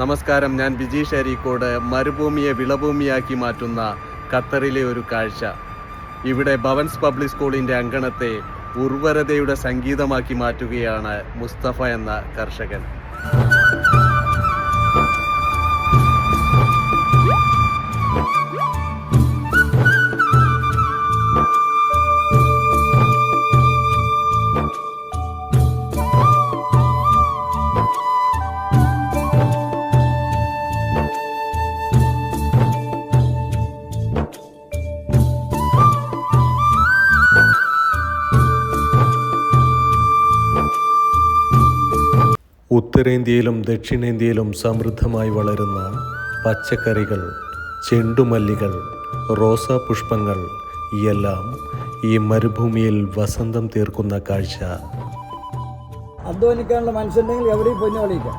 നമസ്കാരം, ഞാൻ ബിജീഷ് അരീക്കോട്. മരുഭൂമിയെ വിളഭൂമിയാക്കി മാറ്റുന്ന ഖത്തറിലെ ഒരു കാഴ്ച. ഇവിടെ ഭവൻസ് പബ്ലിക് സ്കൂളിൻ്റെ അങ്കണത്തെ ഉർവരതയുടെ സംഗീതമാക്കി മാറ്റുകയാണ് മുസ്തഫ എന്ന കർഷകൻ. ഉത്തരേന്ത്യയിലും ദക്ഷിണേന്ത്യയിലും സമൃദ്ധമായി വളരുന്ന പച്ചക്കറികൾ, ചെണ്ടുമല്ലികൾ, റോസാപുഷ്പങ്ങൾ എല്ലാം ഈ മരുഭൂമിയിൽ വസന്തം തീർക്കുന്ന കാഴ്ച. അധ്വാനിക്കാനുള്ള മനുഷ്യരുണ്ടെങ്കിൽ എവിടെയും പൊന്നു കളിക്കാം.